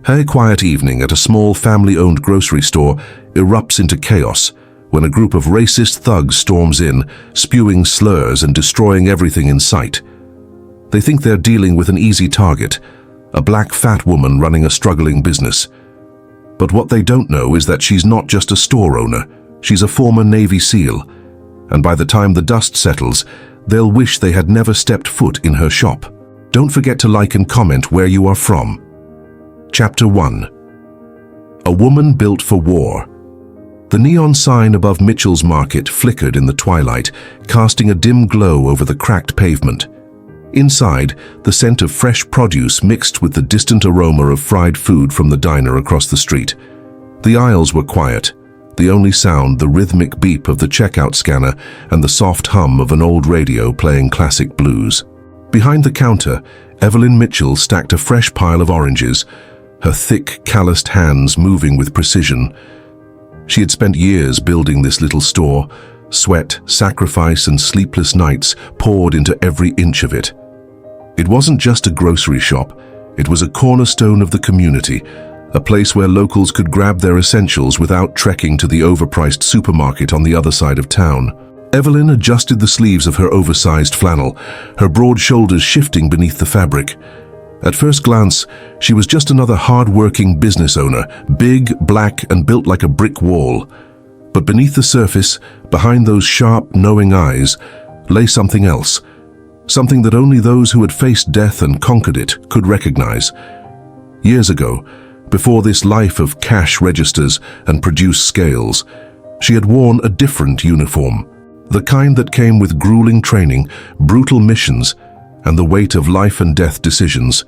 Her quiet evening at a small family-owned grocery store erupts into chaos when a group of racist thugs storms in, spewing slurs and destroying everything in sight. They think they're dealing with an easy target, a black fat woman running a struggling business. But what they don't know is that she's not just a store owner, she's a former Navy SEAL, and by the time the dust settles, they'll wish they had never stepped foot in her shop. Don't forget to like and comment where you are from. Chapter 1. A Woman Built for War. The neon sign above Mitchell's Market flickered in the twilight, casting a dim glow over the cracked pavement. Inside, the scent of fresh produce mixed with the distant aroma of fried food from the diner across the street. The aisles were quiet, the only sound the rhythmic beep of the checkout scanner and the soft hum of an old radio playing classic blues. Behind the counter, Evelyn Mitchell stacked a fresh pile of oranges, her thick, calloused hands moving with precision. She had spent years building this little store. Sweat, sacrifice, and sleepless nights poured into every inch of it. It wasn't just a grocery shop, it was a cornerstone of the community, a place where locals could grab their essentials without trekking to the overpriced supermarket on the other side of town. Evelyn adjusted the sleeves of her oversized flannel, her broad shoulders shifting beneath the fabric. At first glance, she was just another hard-working business owner, big, black, and built like a brick wall. But beneath the surface, behind those sharp, knowing eyes, lay something else. Something that only those who had faced death and conquered it could recognize. Years ago, before this life of cash registers and produce scales, she had worn a different uniform. The kind that came with grueling training, brutal missions, and the weight of life and death decisions.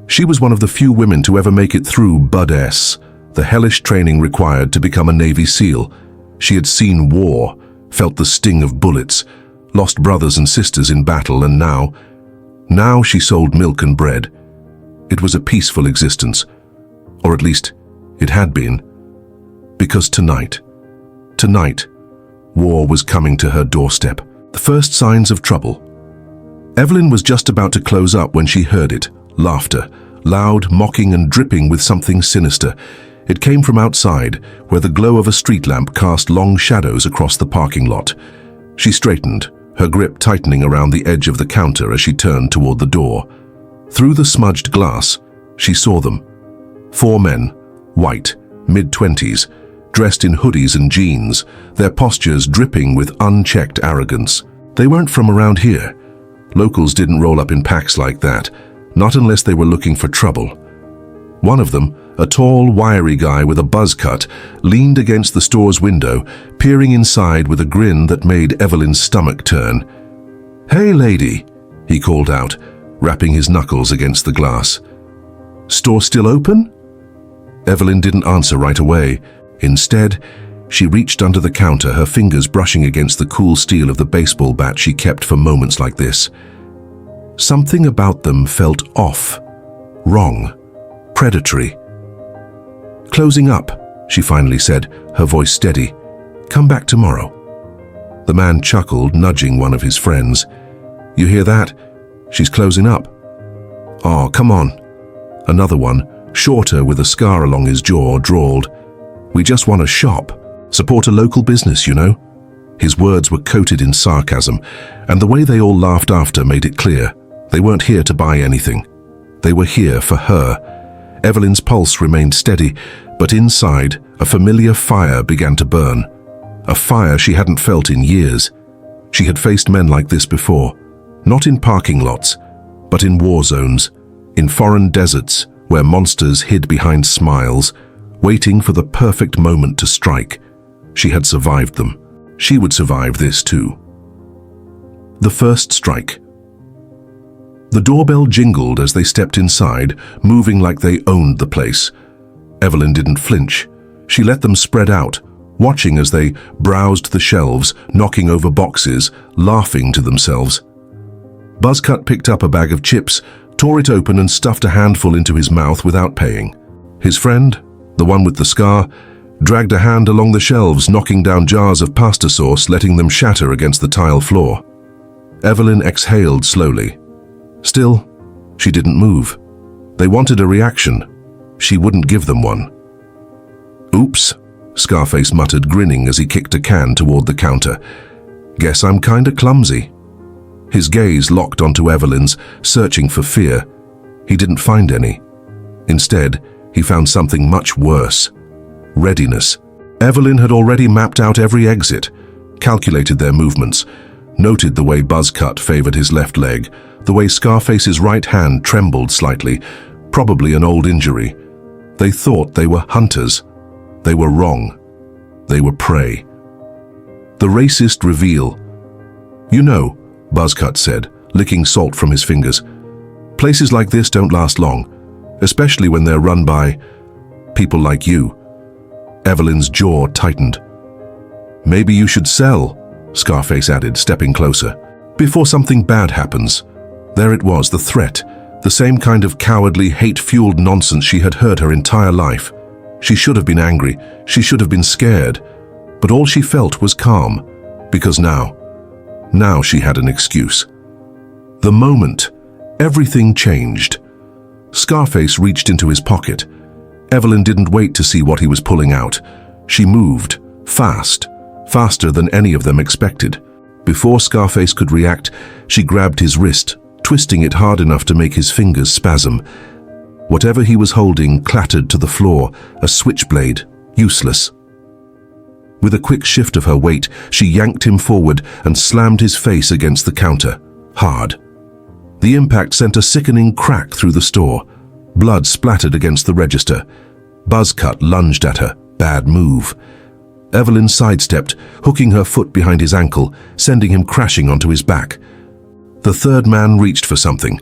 She was one of the few women to ever make it through Bud S, the hellish training required to become a Navy SEAL. She had seen war, felt the sting of bullets, lost brothers and sisters in battle, and now she sold milk and bread. It was a peaceful existence, or at least it had been. Because tonight, war was coming to her doorstep. The first signs of trouble. Evelyn was just about to close up when she heard it. Laughter, loud, mocking, and dripping with something sinister. It came from outside, where the glow of a street lamp cast long shadows across the parking lot. She straightened, her grip tightening around the edge of the counter as she turned toward the door. Through the smudged glass, she saw them. 4 men, white, mid-20s, dressed in hoodies and jeans, their postures dripping with unchecked arrogance. They weren't from around here. Locals didn't roll up in packs like that, not unless they were looking for trouble. One of them, a tall, wiry guy with a buzz cut, leaned against the store's window, peering inside with a grin that made Evelyn's stomach turn. "Hey, lady," he called out, rapping his knuckles against the glass. "Store still open?" Evelyn didn't answer right away. Instead, she reached under the counter, her fingers brushing against the cool steel of the baseball bat she kept for moments like this. Something about them felt off, wrong, predatory. "Closing up," she finally said, her voice steady. "Come back tomorrow." The man chuckled, nudging one of his friends. "You hear that? She's closing up." "Oh, come on." Another one, shorter with a scar along his jaw, drawled, "We just want to shop. Support a local business, you know." His words were coated in sarcasm, and the way they all laughed after made it clear. They weren't here to buy anything. They were here for her. Evelyn's pulse remained steady, but inside, a familiar fire began to burn. A fire she hadn't felt in years. She had faced men like this before, not in parking lots, but in war zones, in foreign deserts where monsters hid behind smiles, waiting for the perfect moment to strike. She had survived them. She would survive this too. The first strike. The doorbell jingled as they stepped inside, moving like they owned the place. Evelyn didn't flinch. She let them spread out, watching as they browsed the shelves, knocking over boxes, laughing to themselves. Buzzcut picked up a bag of chips, tore it open and stuffed a handful into his mouth without paying. His friend, the one with the scar, dragged a hand along the shelves, knocking down jars of pasta sauce, letting them shatter against the tile floor. Evelyn exhaled slowly. Still, she didn't move. They wanted a reaction. she wouldn't give them one. "Oops," Scarface muttered, grinning as he kicked a can toward the counter. "Guess I'm kinda clumsy." His gaze locked onto Evelyn's, searching for fear. He didn't find any. Instead, he found something much worse. Readiness. Evelyn had already mapped out every exit, calculated their movements, noted the way Buzzcut favored his left leg, the way Scarface's right hand trembled slightly, probably an old injury. They thought they were hunters. They were wrong. They were prey. The racist reveal. "You know," Buzzcut said, licking salt from his fingers, "places like this don't last long, especially when they're run by people like you." Evelyn's jaw tightened. "Maybe you should sell," Scarface added, stepping closer. "Before something bad happens." There it was, the threat, the same kind of cowardly, hate-fueled nonsense she had heard her entire life. She should have been angry, she should have been scared, but all she felt was calm, because now she had an excuse. The moment, everything changed. Scarface reached into his pocket. Evelyn didn't wait to see what he was pulling out. She moved, fast, faster than any of them expected. Before Scarface could react, she grabbed his wrist, twisting it hard enough to make his fingers spasm. Whatever he was holding clattered to the floor, a switchblade, useless. With a quick shift of her weight, she yanked him forward and slammed his face against the counter, hard. The impact sent a sickening crack through the store. Blood splattered against the register. Buzzcut lunged at her. Bad move. Evelyn sidestepped, hooking her foot behind his ankle, sending him crashing onto his back. The third man reached for something.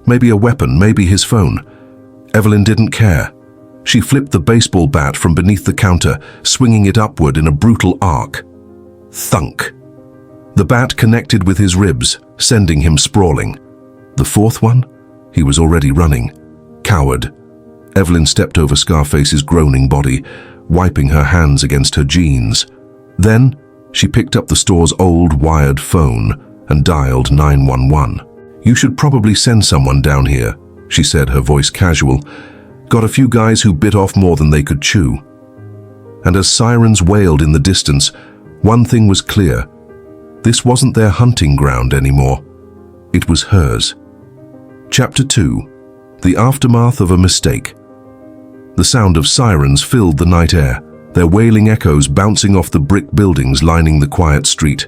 Maybe a weapon, maybe his phone. Evelyn didn't care. She flipped the baseball bat from beneath the counter, swinging it upward in a brutal arc. Thunk. The bat connected with his ribs, sending him sprawling. The fourth one? He was already running. Coward. Evelyn stepped over Scarface's groaning body, wiping her hands against her jeans. Then, she picked up the store's old wired phone and dialed 911. "You should probably send someone down here," she said, her voice casual. "Got a few guys who bit off more than they could chew." And as sirens wailed in the distance, one thing was clear. This wasn't their hunting ground anymore. It was hers. Chapter 2. The Aftermath of a Mistake. The sound of sirens filled the night air, their wailing echoes bouncing off the brick buildings lining the quiet street.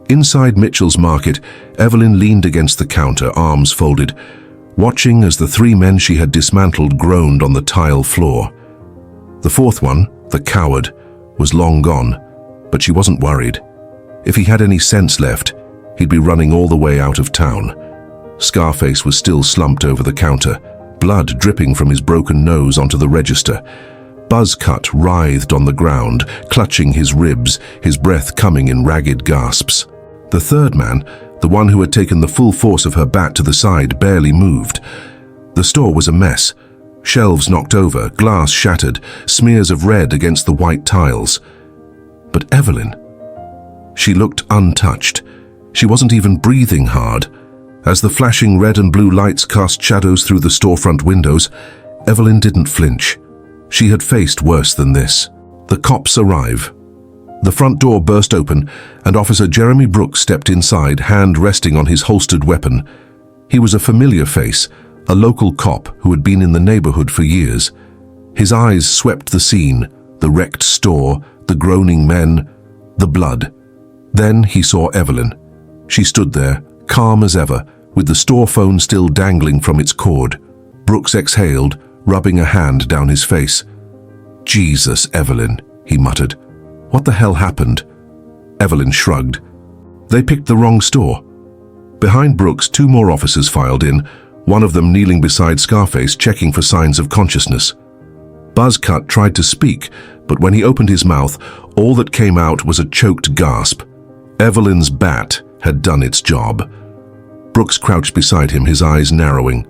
Inside Mitchell's Market, Evelyn leaned against the counter, arms folded, watching as the three men she had dismantled groaned on the tile floor. The fourth one, the coward, was long gone, but she wasn't worried. If he had any sense left, he'd be running all the way out of town. Scarface was still slumped over the counter, blood dripping from his broken nose onto the register. Buzzcut writhed on the ground, clutching his ribs, his breath coming in ragged gasps. The third man, the one who had taken the full force of her bat to the side, barely moved. The store was a mess. Shelves knocked over, glass shattered, smears of red against the white tiles. But Evelyn, she looked untouched. She wasn't even breathing hard. As the flashing red and blue lights cast shadows through the storefront windows, Evelyn didn't flinch. She had faced worse than this. The cops arrive. The front door burst open, and Officer Jeremy Brooks stepped inside, hand resting on his holstered weapon. He was a familiar face, a local cop who had been in the neighborhood for years. His eyes swept the scene, the wrecked store, the groaning men, the blood. Then he saw Evelyn. She stood there, calm as ever, with the store phone still dangling from its cord. Brooks exhaled, rubbing a hand down his face. "Jesus, Evelyn," he muttered. "What the hell happened?" Evelyn shrugged. "They picked the wrong store." Behind Brooks, two more officers filed in, one of them kneeling beside Scarface, checking for signs of consciousness. Buzzcut tried to speak, but when he opened his mouth, all that came out was a choked gasp. Evelyn's bat had done its job. Brooks crouched beside him, his eyes narrowing.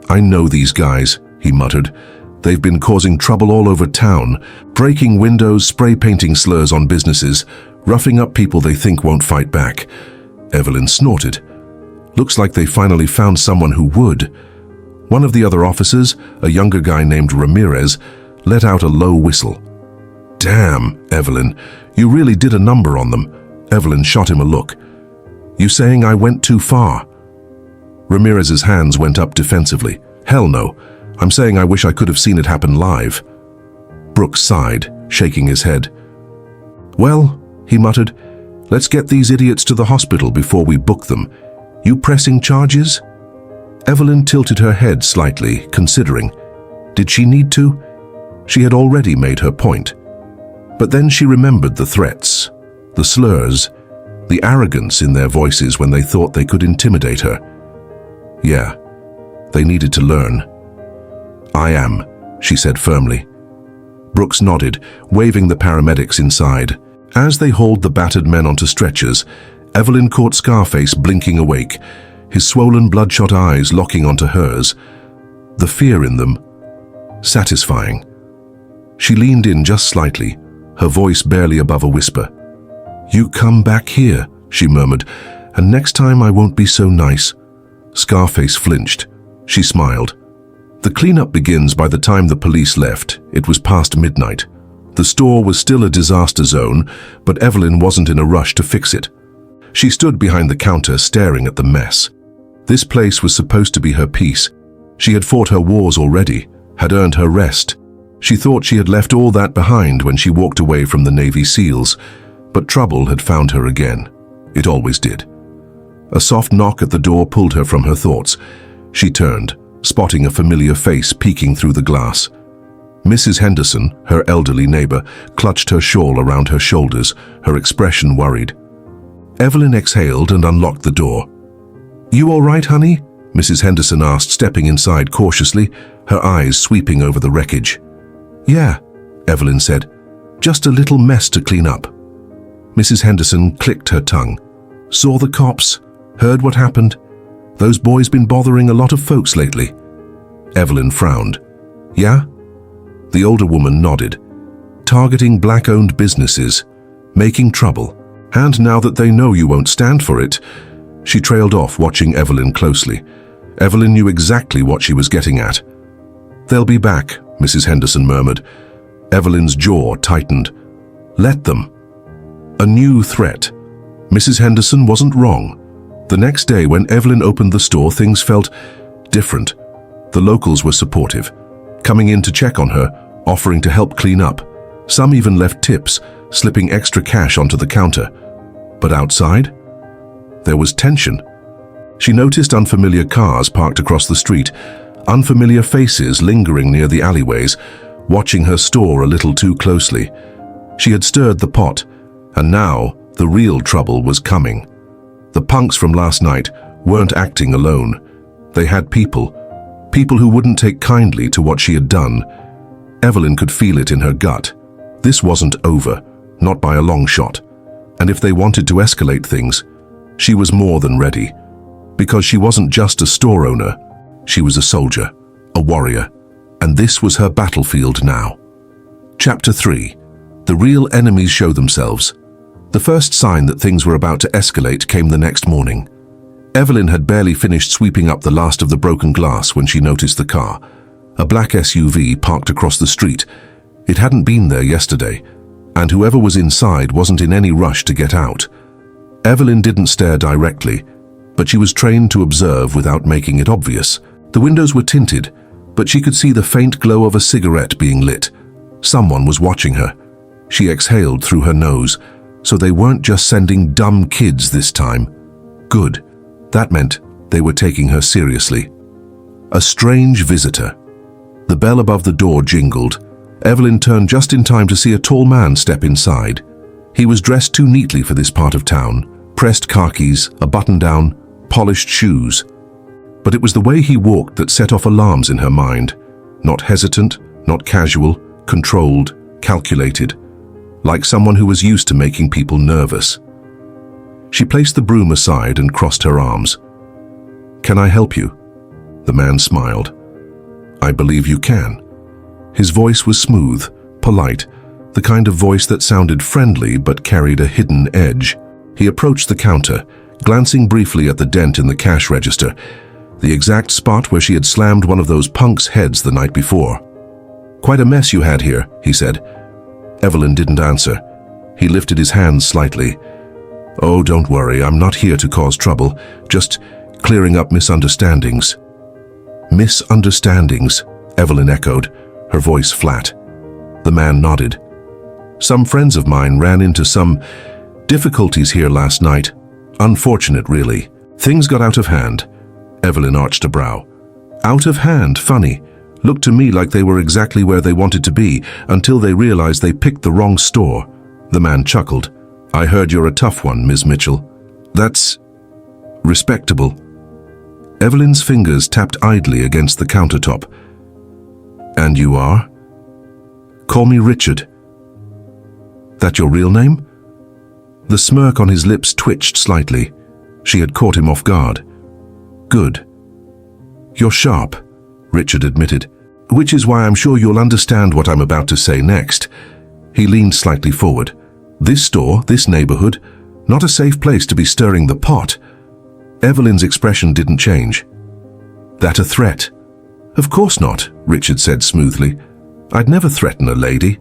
"I know these guys," he muttered. "They've been causing trouble all over town, breaking windows, spray painting slurs on businesses, roughing up people they think won't fight back." Evelyn snorted. "Looks like they finally found someone who would." One of the other officers, a younger guy named Ramirez, let out a low whistle. "Damn, Evelyn, you really did a number on them." Evelyn shot him a look. "You saying I went too far?" Ramirez's hands went up defensively. "Hell no. I'm saying I wish I could have seen it happen live." Brooks sighed, shaking his head. "Well," he muttered, "let's get these idiots to the hospital before we book them. You pressing charges?" Evelyn tilted her head slightly, considering. Did she need to? She had already made her point. But then she remembered the threats, the slurs, the arrogance in their voices when they thought they could intimidate her. Yeah, they needed to learn. "I am," she said firmly. Brooks nodded, waving the paramedics inside. As they hauled the battered men onto stretchers, Evelyn caught Scarface blinking awake, his swollen, bloodshot eyes locking onto hers. The fear in them, satisfying. She leaned in just slightly, her voice barely above a whisper. "You come back here," she murmured, "and next time I won't be so nice." Scarface flinched. She smiled. The cleanup begins by the time the police left. It was past midnight. The store was still a disaster zone, but Evelyn wasn't in a rush to fix it. She stood behind the counter staring at the mess. This place was supposed to be her peace. She had fought her wars already, had earned her rest. She thought she had left all that behind when she walked away from the Navy SEALs, but trouble had found her again. It always did. A soft knock at the door pulled her from her thoughts. She turned, spotting a familiar face peeking through the glass. Mrs. Henderson, her elderly neighbor, clutched her shawl around her shoulders, her expression worried. Evelyn exhaled and unlocked the door. "You all right, honey?" Mrs. Henderson asked, stepping inside cautiously, her eyes sweeping over the wreckage. "Yeah," Evelyn said. "Just a little mess to clean up." Mrs. Henderson clicked her tongue. "Saw the cops? Heard what happened? Those boys been bothering a lot of folks lately." Evelyn frowned. "Yeah?" The older woman nodded. "Targeting black-owned businesses, making trouble. And now that they know you won't stand for it..." She trailed off, watching Evelyn closely. Evelyn knew exactly what she was getting at. "They'll be back," Mrs. Henderson murmured. Evelyn's jaw tightened. Let them. A new threat. Mrs. Henderson wasn't wrong. The next day, when Evelyn opened the store, things felt different. The locals were supportive, coming in to check on her, offering to help clean up. Some even left tips, slipping extra cash onto the counter. But outside, there was tension. She noticed unfamiliar cars parked across the street, unfamiliar faces lingering near the alleyways, watching her store a little too closely. She had stirred the pot, and now the real trouble was coming. The punks from last night weren't acting alone. They had people who wouldn't take kindly to what she had done. Evelyn could feel it in her gut. This wasn't over, not by a long shot. And if they wanted to escalate things, she was more than ready. Because she wasn't just a store owner, she was a soldier, a warrior, and this was her battlefield now. Chapter 3. The real enemies show themselves. The first sign that things were about to escalate came the next morning. Evelyn had barely finished sweeping up the last of the broken glass when she noticed the car. A black SUV parked across the street. It hadn't been there yesterday, and whoever was inside wasn't in any rush to get out. Evelyn didn't stare directly, but she was trained to observe without making it obvious. The windows were tinted, but she could see the faint glow of a cigarette being lit. Someone was watching her. She exhaled through her nose, so they weren't just sending dumb kids this time. Good. That meant they were taking her seriously. A strange visitor. The bell above the door jingled. Evelyn turned just in time to see a tall man step inside. He was dressed too neatly for this part of town. Pressed khakis, a button-down, polished shoes. But it was the way he walked that set off alarms in her mind. Not hesitant, not casual, controlled, calculated. Like someone who was used to making people nervous. She placed the broom aside and crossed her arms. "Can I help you?" The man smiled. "I believe you can." His voice was smooth, polite, the kind of voice that sounded friendly but carried a hidden edge. He approached the counter, glancing briefly at the dent in the cash register. the exact spot where she had slammed one of those punks' heads the night before. "Quite a mess you had here," he said. Evelyn didn't answer. He lifted his hands slightly. "Oh, don't worry, I'm not here to cause trouble, just clearing up misunderstandings." "Misunderstandings," Evelyn echoed, her voice flat. The man nodded. "Some friends of mine ran into some difficulties here last night. Unfortunate, really. Things got out of hand." Evelyn arched a brow. "Out of hand? Funny. Looked to me like they were exactly where they wanted to be until they realized they picked the wrong store." The man chuckled. "I heard you're a tough one, Ms. Mitchell. That's respectable." Evelyn's fingers tapped idly against the countertop. "And you are?" "Call me Richard." "That your real name?" The smirk on his lips twitched slightly. She had caught him off guard. "Good. You're sharp," Richard admitted, "which is why I'm sure you'll understand what I'm about to say next." He leaned slightly forward. "This store, this neighborhood, not a safe place to be stirring the pot." Evelyn's expression didn't change. "That a threat?" "Of course not," Richard said smoothly. "I'd never threaten a lady."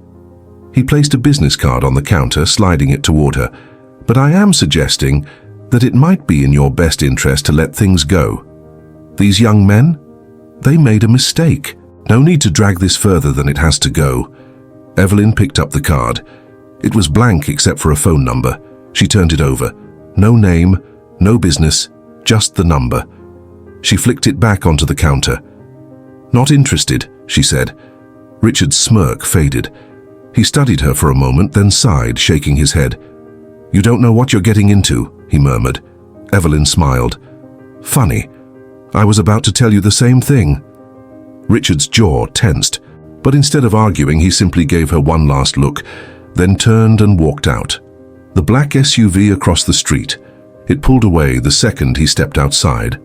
He placed a business card on the counter, sliding it toward her. "But I am suggesting that it might be in your best interest to let things go. These young men? They made a mistake. No need to drag this further than it has to go." Evelyn picked up the card. It was blank except for a phone number. She turned it over. No name, no business, just the number. She flicked it back onto the counter. "Not interested," she said. Richard's smirk faded. He studied her for a moment, then sighed, shaking his head. "You don't know what you're getting into," he murmured. Evelyn smiled. "Funny. I was about to tell you the same thing." Richard's jaw tensed, but instead of arguing, he simply gave her one last look, then turned and walked out. The black SUV across the street. It pulled away the second he stepped outside.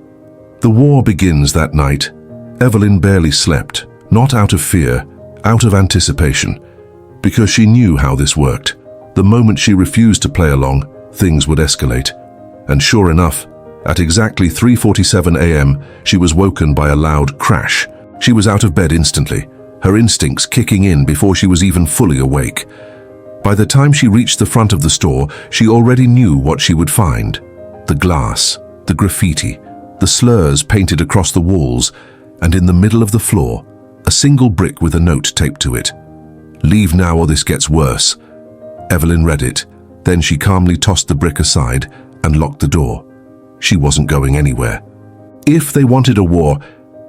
The war begins that night. Evelyn barely slept, not out of fear, out of anticipation, because she knew how this worked. The moment she refused to play along, things would escalate. And sure enough, at exactly 3:47 a.m., she was woken by a loud crash. She was out of bed instantly, her instincts kicking in before she was even fully awake. By the time she reached the front of the store, she already knew what she would find. The glass, the graffiti, the slurs painted across the walls, and in the middle of the floor, a single brick with a note taped to it. "Leave now or this gets worse." Evelyn read it. Then she calmly tossed the brick aside and locked the door. She wasn't going anywhere. If they wanted a war,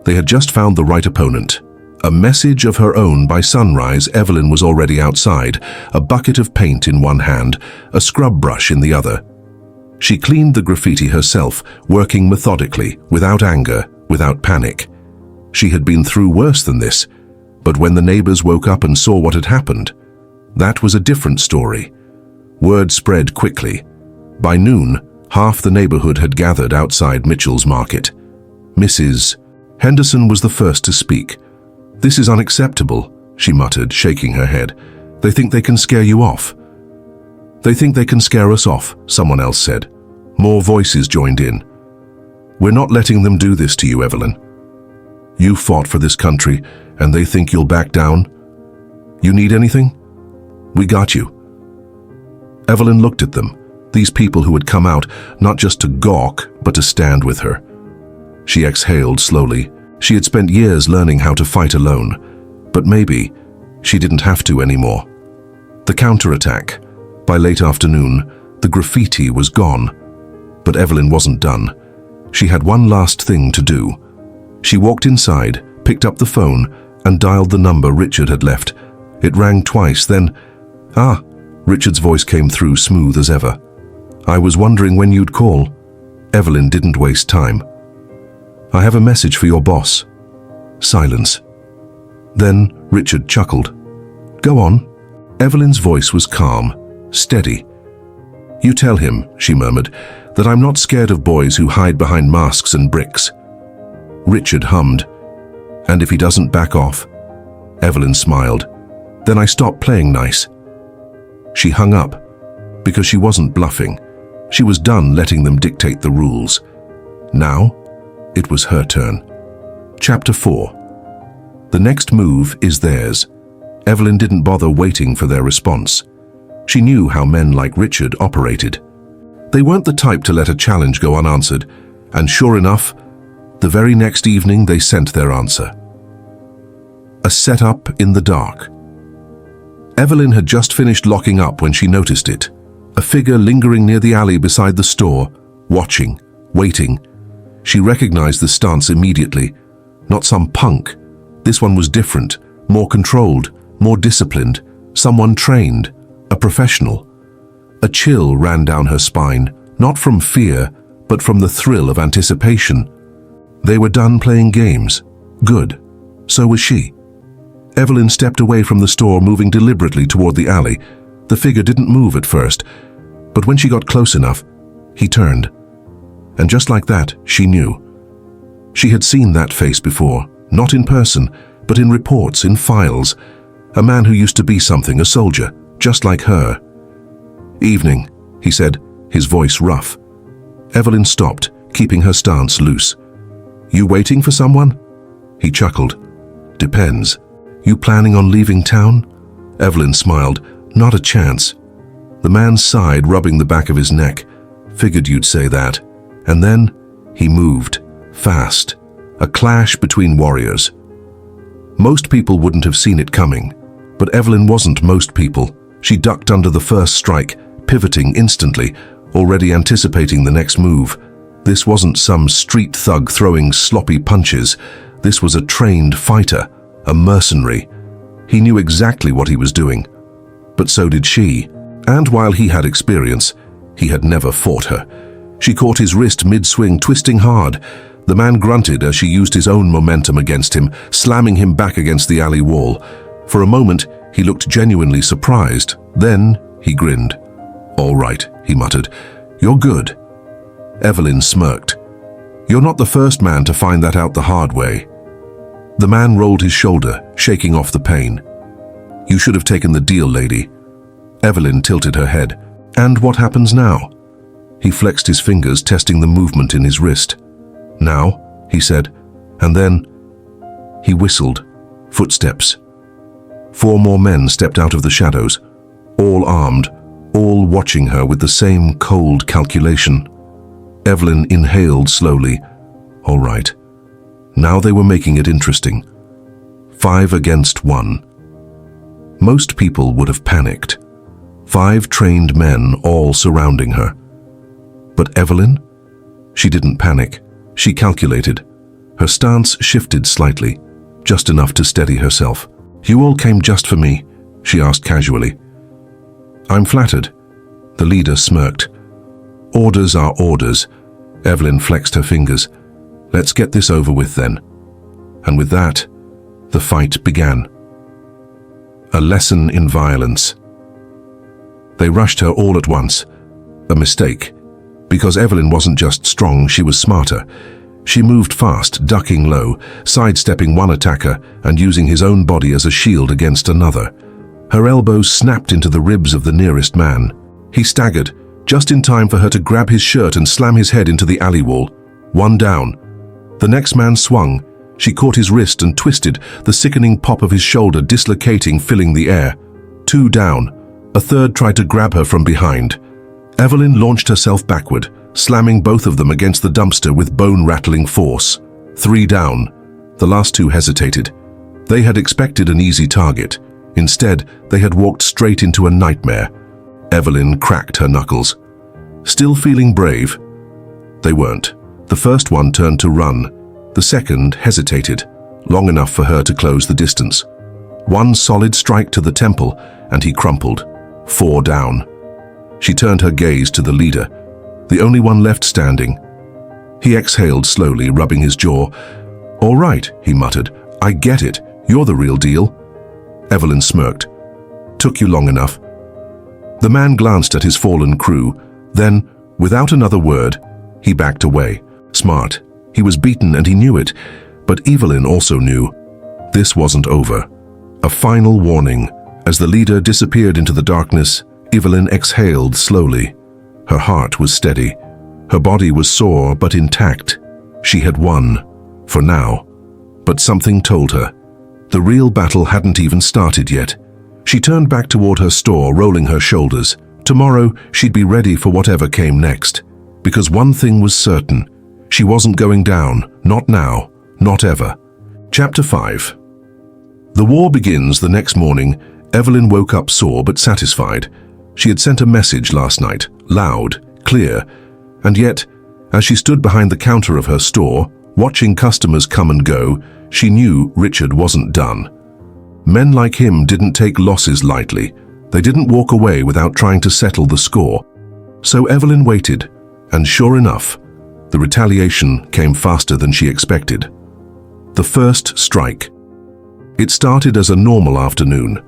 they had just found the right opponent. A message of her own by sunrise, Evelyn was already outside, a bucket of paint in one hand, a scrub brush in the other. She cleaned the graffiti herself, working methodically, without anger, without panic. She had been through worse than this, but when the neighbors woke up and saw what had happened, that was a different story. Word spread quickly. By noon, half the neighborhood had gathered outside Mitchell's market. Mrs. Henderson was the first to speak. "This is unacceptable," she muttered, shaking her head. "They think they can scare you off." "They think they can scare us off," someone else said. More voices joined in. "We're not letting them do this to you, Evelyn. You fought for this country, and they think you'll back down? You need anything? We got you." Evelyn looked at them, these people who had come out not just to gawk, but to stand with her. She exhaled slowly. She had spent years learning how to fight alone, but maybe she didn't have to anymore. The counterattack. By late afternoon, the graffiti was gone. But Evelyn wasn't done. She had one last thing to do. She walked inside, picked up the phone, and dialed the number Richard had left. It rang twice, then, "Ah," Richard's voice came through smooth as ever. "I was wondering when you'd call." Evelyn didn't waste time. "I have a message for your boss." Silence. Then Richard chuckled. "Go on." Evelyn's voice was calm, steady. "You tell him," she murmured, "that I'm not scared of boys who hide behind masks and bricks." Richard hummed. "And if he doesn't back off?" Evelyn smiled. "Then I stop playing nice." She hung up, because she wasn't bluffing. She was done letting them dictate the rules. Now, It was her turn. Chapter 4. The next move is theirs. Evelyn didn't bother waiting for their response. She knew how men like Richard operated. They weren't the type to let a challenge go unanswered, and sure enough, the very next evening they sent their answer. A setup in the dark. Evelyn had just finished locking up when she noticed it. A figure lingering near the alley beside the store, watching, waiting. She recognized the stance immediately. Not some punk. This one was different, more controlled, more disciplined, someone trained, a professional. A chill ran down her spine, not from fear, but from the thrill of anticipation. They were done playing games. Good. So was she. Evelyn stepped away from the store, moving deliberately toward the alley. The figure didn't move at first, but when she got close enough, he turned. And just like that, she knew. She had seen that face before, not in person, but in reports, in files. A man who used to be something, a soldier, just like her. "Evening," he said, his voice rough. Evelyn stopped, keeping her stance loose. "You waiting for someone?" He chuckled. "Depends. You planning on leaving town?" Evelyn smiled. "Not a chance." The man sighed, rubbing the back of his neck. "Figured you'd say that." And then he moved, fast. A clash between warriors. Most people wouldn't have seen it coming, but Evelyn wasn't most people. She ducked under the first strike, pivoting instantly, already anticipating the next move. This wasn't some street thug throwing sloppy punches. This was a trained fighter, a mercenary. He knew exactly what he was doing. But so did she. And while he had experience, he had never fought her. She caught his wrist mid-swing, twisting hard. The man grunted as she used his own momentum against him, slamming him back against the alley wall. For a moment, he looked genuinely surprised. Then he grinned. "All right," he muttered. "You're good." Evelyn smirked. "You're not the first man to find that out the hard way." The man rolled his shoulder, shaking off the pain. "You should have taken the deal, lady." Evelyn tilted her head. "And what happens now?" He flexed his fingers, testing the movement in his wrist. "Now," he said, and then he whistled. Footsteps. 4 more men stepped out of the shadows, all armed, all watching her with the same cold calculation. Evelyn inhaled slowly. All right. Now they were making it interesting. 5 against 1. Most people would have panicked. 5 trained men all surrounding her. But Evelyn? She didn't panic. She calculated. Her stance shifted slightly, just enough to steady herself. "You all came just for me?" she asked casually. "I'm flattered." The leader smirked. "Orders are orders." Evelyn flexed her fingers. "Let's get this over with then." And with that, the fight began. A lesson in violence. They rushed her all at once. A mistake. Because Evelyn wasn't just strong, she was smarter. She moved fast, ducking low, sidestepping one attacker and using his own body as a shield against another. Her elbows snapped into the ribs of the nearest man. He staggered, just in time for her to grab his shirt and slam his head into the alley wall. 1 down. The next man swung. She caught his wrist and twisted, the sickening pop of his shoulder dislocating, filling the air. 2 down. A third tried to grab her from behind. Evelyn launched herself backward, slamming both of them against the dumpster with bone-rattling force. 3 down. The last 2 hesitated. They had expected an easy target. Instead, they had walked straight into a nightmare. Evelyn cracked her knuckles. Still feeling brave? They weren't. The first one turned to run. The second hesitated, long enough for her to close the distance. 1 solid strike to the temple, and he crumpled. 4 down. She turned her gaze to the leader, the only one left standing. He exhaled slowly, rubbing his jaw. "All right," he muttered. "I get it. You're the real deal." Evelyn smirked. "Took you long enough." The man glanced at his fallen crew. Then, without another word, he backed away. Smart. He was beaten and he knew it. But Evelyn also knew. This wasn't over. A final warning. As the leader disappeared into the darkness, Evelyn exhaled slowly. Her heart was steady. Her body was sore but intact. She had won, for now. But something told her. The real battle hadn't even started yet. She turned back toward her store, rolling her shoulders. Tomorrow, she'd be ready for whatever came next. Because one thing was certain. She wasn't going down. Not now. Not ever. Chapter 5. The war begins the next morning. Evelyn woke up sore but satisfied. She had sent a message last night, loud, clear, and yet, as she stood behind the counter of her store, watching customers come and go, she knew Richard wasn't done. Men like him didn't take losses lightly. They didn't walk away without trying to settle the score. So Evelyn waited, and sure enough, the retaliation came faster than she expected. The first strike. It started as a normal afternoon.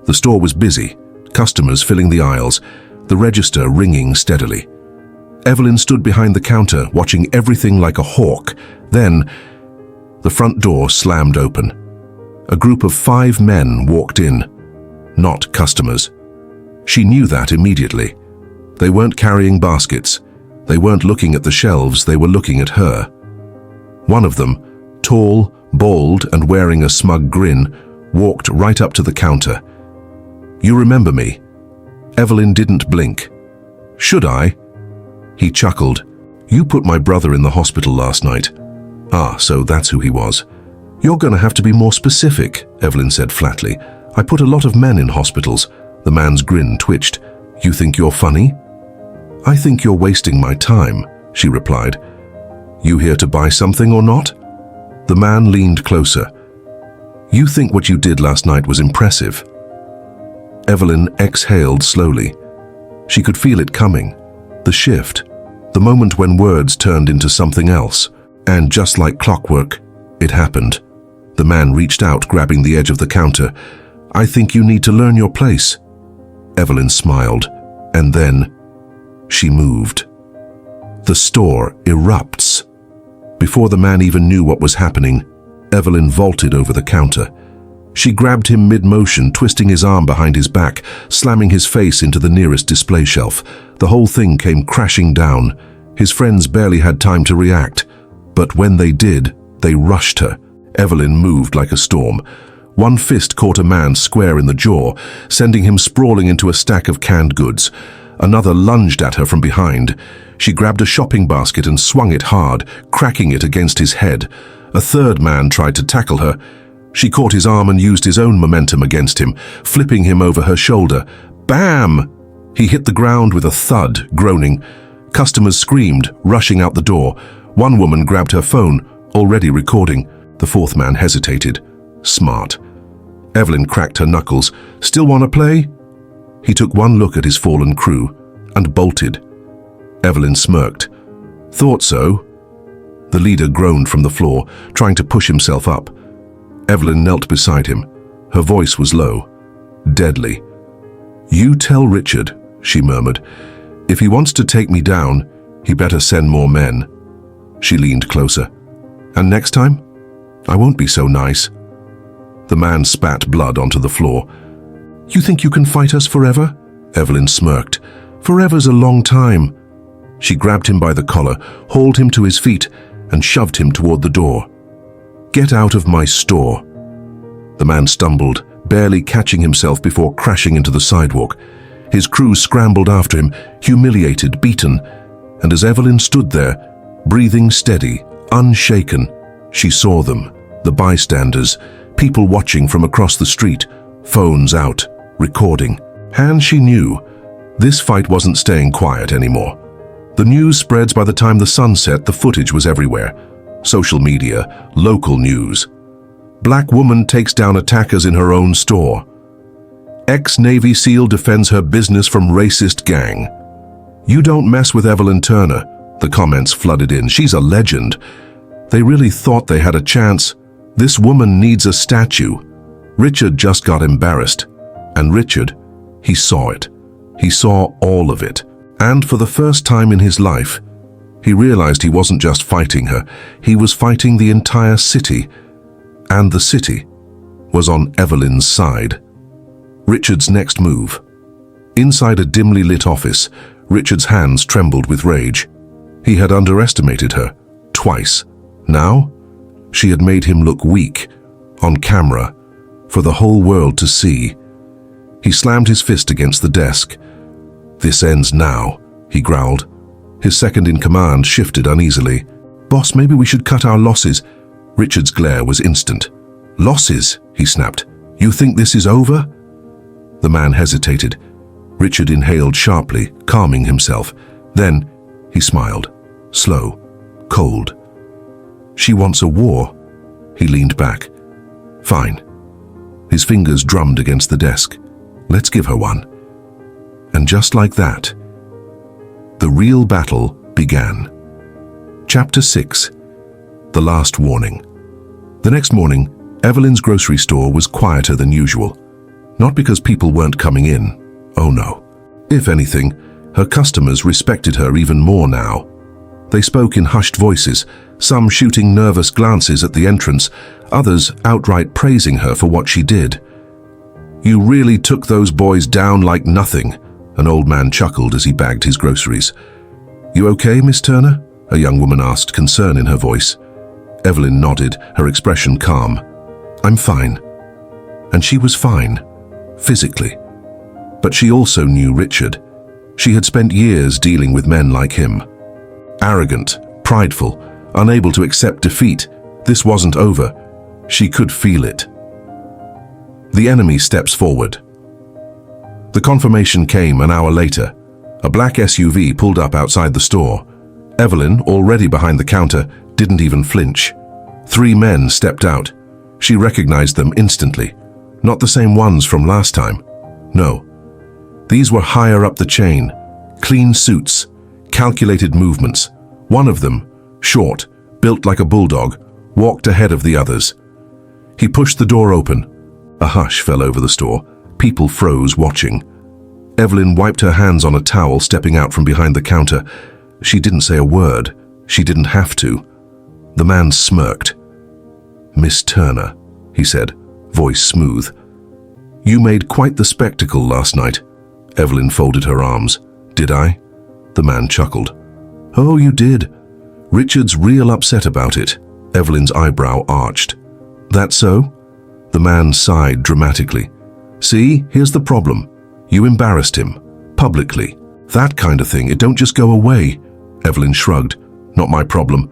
The store was busy, customers filling the aisles, the register ringing steadily. Evelyn stood behind the counter, watching everything like a hawk. Then, the front door slammed open. A group of 5 men walked in. Not customers. She knew that immediately. They weren't carrying baskets. They weren't looking at the shelves, they were looking at her. One of them, tall, bald, and wearing a smug grin, walked right up to the counter. "You remember me?" Evelyn didn't blink. "Should I?" He chuckled. "You put my brother in the hospital last night." "Ah, so that's who he was." "You're gonna have to be more specific," Evelyn said flatly. "I put a lot of men in hospitals." The man's grin twitched. "You think you're funny?" "I think you're wasting my time," she replied. "You here to buy something or not?" The man leaned closer. "You think what you did last night was impressive?" Evelyn exhaled slowly. She could feel it coming. The shift. The moment when words turned into something else. And just like clockwork, it happened. The man reached out, grabbing the edge of the counter. "I think you need to learn your place." Evelyn smiled, and then she moved. The store erupts. Before the man even knew what was happening, Evelyn vaulted over the counter. She grabbed him mid-motion, twisting his arm behind his back, slamming his face into the nearest display shelf. The whole thing came crashing down. His friends barely had time to react. But when they did, they rushed her. Evelyn moved like a storm. One fist caught a man square in the jaw, sending him sprawling into a stack of canned goods. Another lunged at her from behind. She grabbed a shopping basket and swung it hard, cracking it against his head. A third man tried to tackle her. She caught his arm and used his own momentum against him, flipping him over her shoulder. Bam! He hit the ground with a thud, groaning. Customers screamed, rushing out the door. One woman grabbed her phone, already recording. The fourth man hesitated. Smart. Evelyn cracked her knuckles. "Still want to play?" He took one look at his fallen crew and bolted. Evelyn smirked. "Thought so." The leader groaned from the floor, trying to push himself up. Evelyn knelt beside him. Her voice was low, deadly. "You tell Richard," she murmured. "If he wants to take me down, he better send more men." She leaned closer. "And next time, I won't be so nice." The man spat blood onto the floor. "You think you can fight us forever?" Evelyn smirked. "Forever's a long time." She grabbed him by the collar, hauled him to his feet, and shoved him toward the door. "Get out of my store." The man stumbled, barely catching himself before crashing into the sidewalk. His crew scrambled after him, humiliated, beaten, and as Evelyn stood there, breathing steady, unshaken, she saw them, the bystanders, people watching from across the street, phones out, recording. And she knew, this fight wasn't staying quiet anymore. The news spreads by the time the sun set, the footage was everywhere. Social media, local news. Black woman takes down attackers in her own store. Ex-Navy SEAL defends her business from racist gang. "You don't mess with Evelyn Turner," the comments flooded in. "She's a legend." They really thought they had a chance. This woman needs a statue. Richard just got embarrassed. And Richard, he saw it. He saw all of it. And for the first time in his life, he realized he wasn't just fighting her, he was fighting the entire city. And the city was on Evelyn's side. Richard's next move. Inside a dimly lit office, Richard's hands trembled with rage. He had underestimated her, twice. Now, she had made him look weak, on camera, for the whole world to see. He slammed his fist against the desk. "This ends now," he growled. His second-in-command shifted uneasily. "Boss, maybe we should cut our losses." Richard's glare was instant. "Losses?" he snapped. "You think this is over?" The man hesitated. Richard inhaled sharply, calming himself. Then he smiled, slow, cold. "She wants a war." He leaned back. "Fine." His fingers drummed against the desk. "Let's give her one." And just like that, the real battle began. Chapter 6. The Last Warning. The next morning, Evelyn's grocery store was quieter than usual. Not because people weren't coming in. Oh no. If anything, her customers respected her even more now. They spoke in hushed voices, some shooting nervous glances at the entrance, others outright praising her for what she did. "You really took those boys down like nothing," an old man chuckled as he bagged his groceries. "You okay, Miss Turner?" a young woman asked, concern in her voice. Evelyn nodded, her expression calm. "I'm fine." And she was fine, physically. But she also knew Richard. She had spent years dealing with men like him. Arrogant, prideful, unable to accept defeat. This wasn't over. She could feel it. The enemy steps forward. The confirmation came an hour later. A black SUV pulled up outside the store. Evelyn, already behind the counter, didn't even flinch. 3 men stepped out. She recognized them instantly. Not the same ones from last time. No. These were higher up the chain. Clean suits, calculated movements. One of them, short, built like a bulldog, walked ahead of the others. He pushed the door open. A hush fell over the store. People froze, watching. Evelyn wiped her hands on a towel, stepping out from behind the counter. She didn't say a word. She didn't have to. The man smirked. "Miss Turner," he said, voice smooth. "You made quite the spectacle last night." Evelyn folded her arms. "Did I?" The man chuckled. "Oh, you did. Richard's real upset about it." Evelyn's eyebrow arched. "That so?" The man sighed dramatically. "See, here's the problem. You embarrassed him. Publicly. That kind of thing, it don't just go away." Evelyn shrugged. "Not my problem."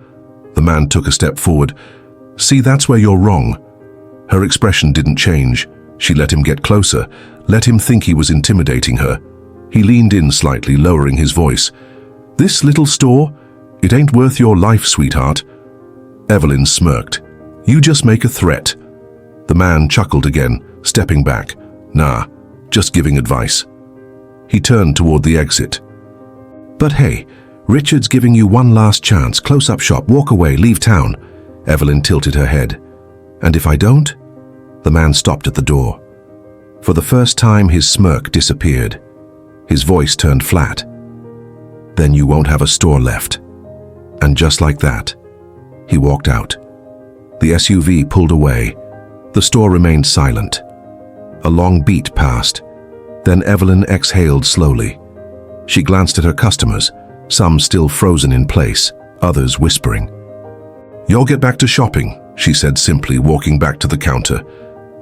The man took a step forward. "See, that's where you're wrong." Her expression didn't change. She let him get closer, let him think he was intimidating her. He leaned in slightly, lowering his voice. "This little store? It ain't worth your life, sweetheart." Evelyn smirked. "You just make a threat." The man chuckled again, stepping back. "Nah, just giving advice." He turned toward the exit. "But hey, Richard's giving you one last chance. Close up shop, walk away, leave town." Evelyn tilted her head. "And if I don't?" The man stopped at the door. For the first time, his smirk disappeared. His voice turned flat. "Then you won't have a store left." And just like that, he walked out. The SUV pulled away. The store remained silent. A long beat passed. Then Evelyn exhaled slowly. She glanced at her customers, some still frozen in place, others whispering. "You'll get back to shopping," she said simply, walking back to the counter.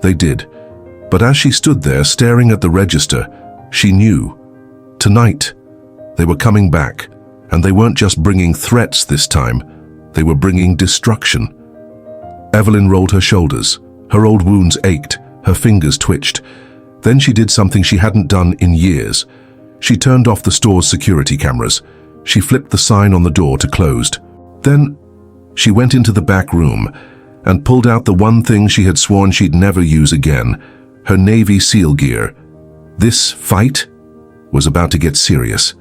They did. But as she stood there staring at the register, she knew. Tonight, they were coming back, and they weren't just bringing threats this time. They were bringing destruction. Evelyn rolled her shoulders. Her old wounds ached, her fingers twitched. Then she did something she hadn't done in years. She turned off the store's security cameras. She flipped the sign on the door to closed. Then she went into the back room and pulled out the one thing she had sworn she'd never use again, her Navy SEAL gear. This fight was about to get serious.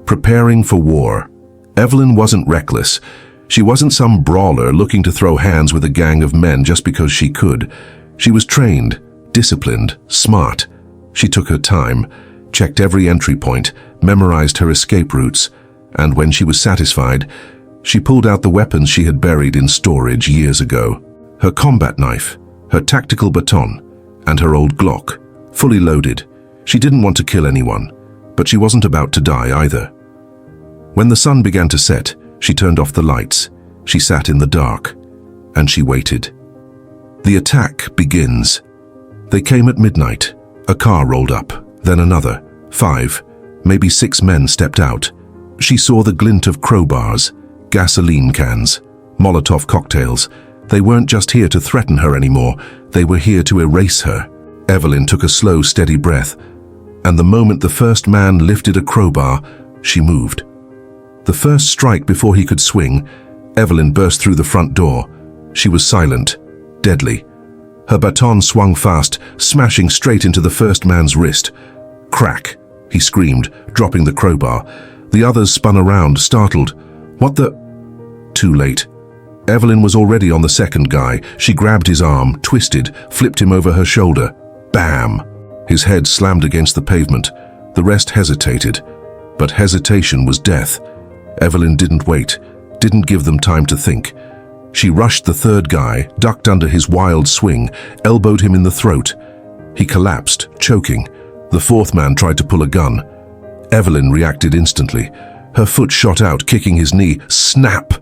Preparing for war. Evelyn wasn't reckless. She wasn't some brawler looking to throw hands with a gang of men just because she could. She was trained, disciplined, smart. She took her time, checked every entry point, memorized her escape routes, and when she was satisfied, she pulled out the weapons she had buried in storage years ago. Her combat knife, her tactical baton, and her old Glock, fully loaded. She didn't want to kill anyone, but she wasn't about to die either. When the sun began to set, she turned off the lights. She sat in the dark, and she waited. The attack begins. They came at midnight. A car rolled up, then another. 5, maybe 6 men stepped out. She saw the glint of crowbars, gasoline cans, Molotov cocktails. They weren't just here to threaten her anymore, they were here to erase her. Evelyn took a slow, steady breath, and the moment the first man lifted a crowbar, she moved. The first strike before he could swing, Evelyn burst through the front door. She was silent, deadly. Her baton swung fast, smashing straight into the first man's wrist. Crack, he screamed, dropping the crowbar. The others spun around, startled. What the? Too late. Evelyn was already on the second guy. She grabbed his arm, twisted, flipped him over her shoulder. Bam! His head slammed against the pavement. The rest hesitated. But hesitation was death. Evelyn didn't wait, didn't give them time to think. She rushed the third guy, ducked under his wild swing, elbowed him in the throat. He collapsed, choking. The fourth man tried to pull a gun. Evelyn reacted instantly. Her foot shot out, kicking his knee. Snap!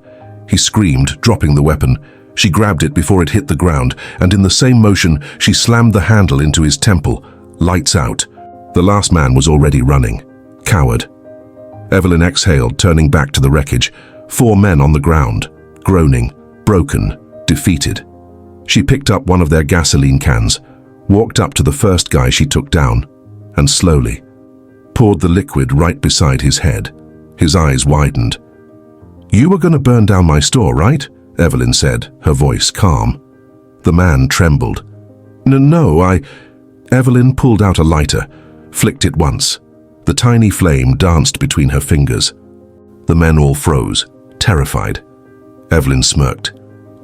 He screamed, dropping the weapon. She grabbed it before it hit the ground, and in the same motion, she slammed the handle into his temple. Lights out. The last man was already running. Coward. Evelyn exhaled, turning back to the wreckage. 4 men on the ground, groaning, broken, defeated. She picked up one of their gasoline cans, walked up to the first guy she took down, and slowly poured the liquid right beside his head. His eyes widened. "You were going to burn down my store, right?" Evelyn said, her voice calm. The man trembled. No, I... Evelyn pulled out a lighter, flicked it once. The tiny flame danced between her fingers. The men all froze, terrified. Evelyn smirked.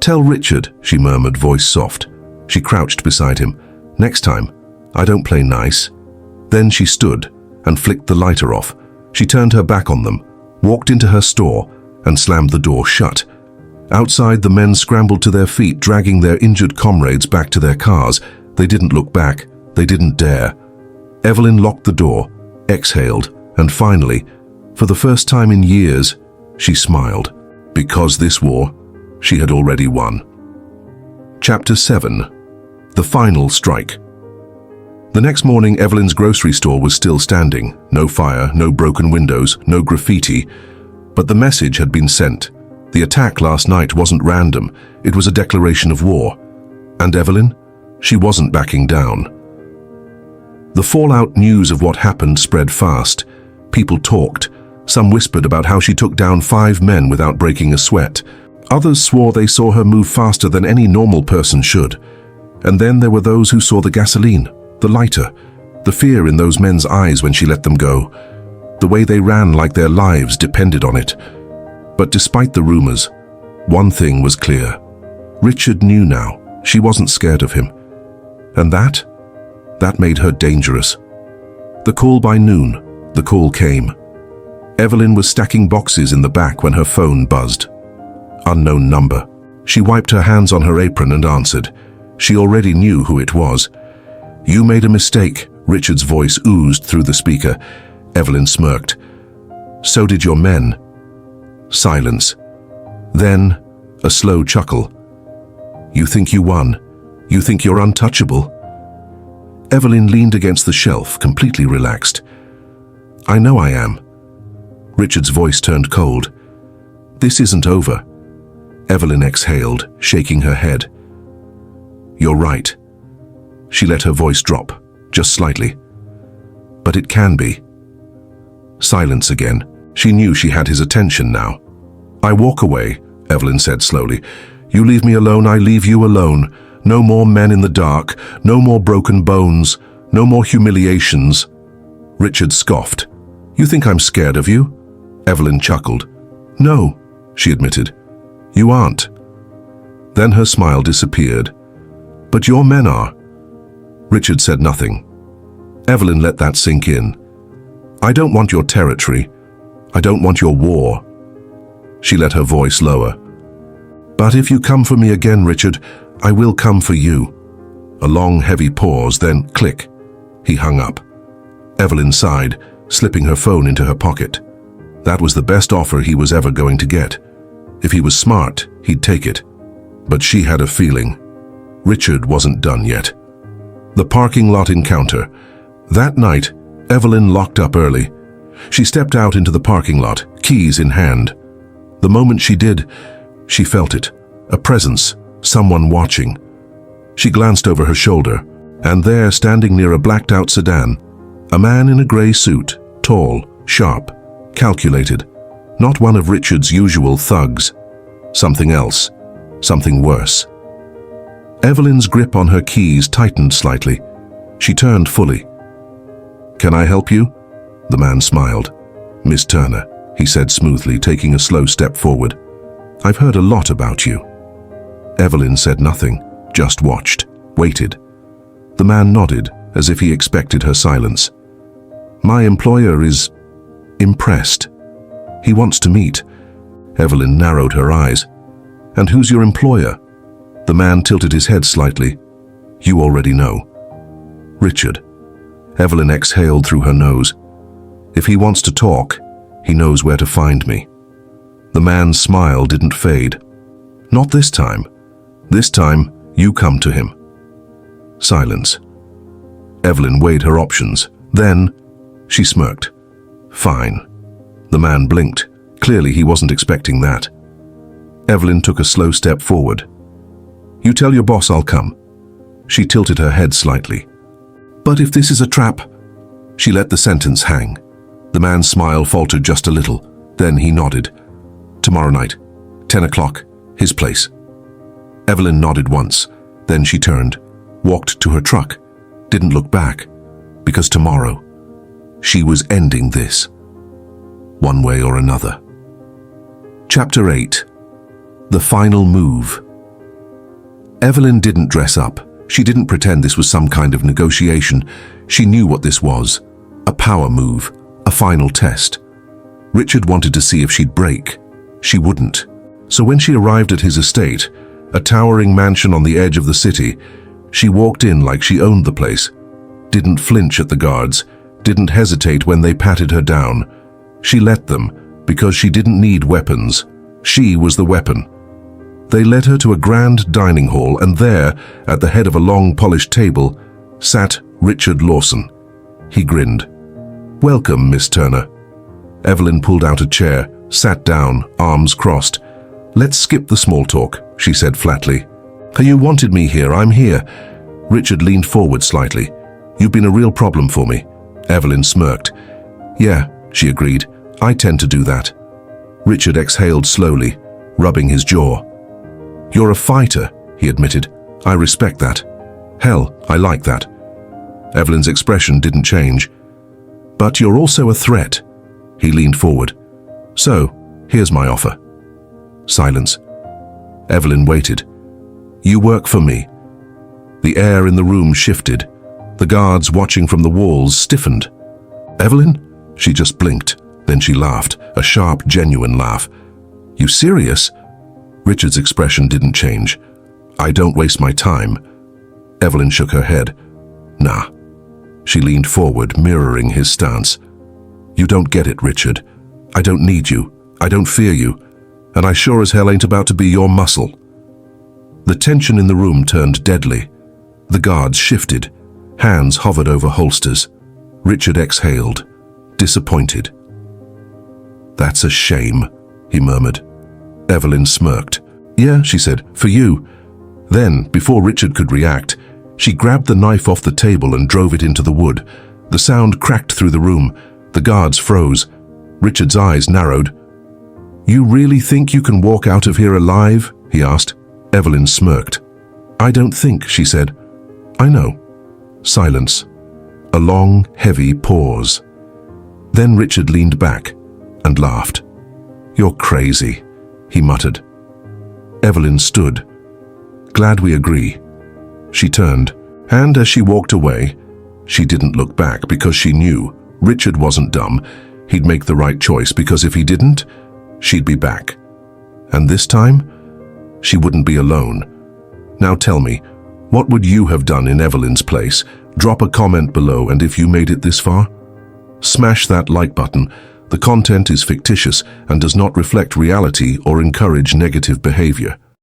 "Tell Richard," she murmured, voice soft. She crouched beside him. "Next time, I don't play nice." Then she stood and flicked the lighter off. She turned her back on them, walked into her store, and slammed the door shut. Outside, the men scrambled to their feet, dragging their injured comrades back to their cars. They didn't look back. They didn't dare. Evelyn locked the door, exhaled, and finally, for the first time in years, she smiled. Because this war, she had already won. Chapter 7. The Final Strike. The next morning, Evelyn's grocery store was still standing. No fire, no broken windows, no graffiti. But the message had been sent. The attack last night wasn't random. It was a declaration of war. And Evelyn? She wasn't backing down. The fallout news of what happened spread fast. People talked. Some whispered about how she took down 5 men without breaking a sweat. Others swore they saw her move faster than any normal person should. And then there were those who saw the gasoline, the lighter, the fear in those men's eyes when she let them go, the way they ran like their lives depended on it. But despite the rumors, one thing was clear. Richard knew now. She wasn't scared of him. And that made her dangerous. The call by noon. The call came. Evelyn was stacking boxes in the back when her phone buzzed. Unknown number. She wiped her hands on her apron and answered. She already knew who it was. "You made a mistake," Richard's voice oozed through the speaker. Evelyn smirked. "So did your men." Silence. Then, a slow chuckle. "You think you won? You think you're untouchable?" Evelyn leaned against the shelf, completely relaxed. "I know I am." Richard's voice turned cold. "This isn't over." Evelyn exhaled, shaking her head. "You're right." She let her voice drop, just slightly. "But it can be." Silence again. She knew she had his attention now. "I walk away," Evelyn said slowly. "You leave me alone, I leave you alone. No more men in the dark, no more broken bones, no more humiliations." Richard scoffed. "You think I'm scared of you?" Evelyn chuckled. "No," she admitted. "You aren't." Then her smile disappeared. "But your men are." Richard said nothing. Evelyn let that sink in. "I don't want your territory. I don't want your war." She let her voice lower. "But if you come for me again, Richard, I will come for you." A long, heavy pause, then click. He hung up. Evelyn sighed, slipping her phone into her pocket. That was the best offer he was ever going to get. If he was smart, he'd take it. But she had a feeling. Richard wasn't done yet. The parking lot encounter. That night, Evelyn locked up early. She stepped out into the parking lot, keys in hand. The moment she did, she felt it. A presence, someone watching. She glanced over her shoulder, and there, standing near a blacked-out sedan, a man in a grey suit, tall, sharp, calculated. Not one of Richard's usual thugs. Something else. Something worse. Evelyn's grip on her keys tightened slightly. She turned fully. "Can I help you?" The man smiled. "Miss Turner," he said smoothly, taking a slow step forward. "I've heard a lot about you." Evelyn said nothing, just watched, waited. The man nodded, as if he expected her silence. "My employer is impressed. He wants to meet." Evelyn narrowed her eyes. "And who's your employer?" The man tilted his head slightly. "You already know." "Richard." Evelyn exhaled through her nose. "If he wants to talk, he knows where to find me." The man's smile didn't fade. "Not this time. This time, you come to him." Silence. Evelyn weighed her options. Then, she smirked. "Fine." The man blinked. Clearly, he wasn't expecting that. Evelyn took a slow step forward. "You tell your boss I'll come." She tilted her head slightly. "But if this is a trap..." She let the sentence hang. The man's smile faltered just a little. Then he nodded. "Tomorrow night, 10 o'clock, his place." Evelyn nodded once. Then she turned, walked to her truck, didn't look back, because tomorrow, she was ending this. One way or another. Chapter 8. The Final Move. Evelyn didn't dress up. She didn't pretend this was some kind of negotiation. She knew what this was. A power move. A final test. Richard wanted to see if she'd break. She wouldn't. So when she arrived at his estate, a towering mansion on the edge of the city, she walked in like she owned the place. Didn't flinch at the guards. Didn't hesitate when they patted her down. She let them, because she didn't need weapons. She was the weapon. They led her to a grand dining hall, and there, at the head of a long polished table, sat Richard Lawson. He grinned. "Welcome, Miss Turner." Evelyn pulled out a chair, sat down, arms crossed. "Let's skip the small talk," she said flatly. "You wanted me here, I'm here." Richard leaned forward slightly. "You've been a real problem for me." Evelyn smirked. "Yeah," she agreed. "I tend to do that." Richard exhaled slowly, rubbing his jaw. "You're a fighter," he admitted. "I respect that. Hell, I like that." Evelyn's expression didn't change. "But you're also a threat." He leaned forward. "So, here's my offer." Silence. Evelyn waited. "You work for me." The air in the room shifted. The guards watching from the walls stiffened. "Evelyn?" She just blinked. Then she laughed, a sharp, genuine laugh. "You serious?" Richard's expression didn't change. "I don't waste my time." Evelyn shook her head. "Nah." She leaned forward, mirroring his stance. "You don't get it, Richard. I don't need you. I don't fear you. And I sure as hell ain't about to be your muscle." The tension in the room turned deadly. The guards shifted. Hands hovered over holsters. Richard exhaled, disappointed. "That's a shame," he murmured. Evelyn smirked. "Yeah," she said, "for you." Then, before Richard could react, she grabbed the knife off the table and drove it into the wood. The sound cracked through the room. The guards froze. Richard's eyes narrowed. "You really think you can walk out of here alive?" he asked. Evelyn smirked. "I don't think," she said. "I know." Silence. A long, heavy pause. Then Richard leaned back and laughed. "You're crazy," he muttered. Evelyn stood. "Glad we agree." She turned, and as she walked away, she didn't look back because she knew Richard wasn't dumb. He'd make the right choice because if he didn't, she'd be back. And this time, she wouldn't be alone. Now tell me, what would you have done in Evelyn's place? Drop a comment below, and if you made it this far, smash that like button. The content is fictitious and does not reflect reality or encourage negative behavior.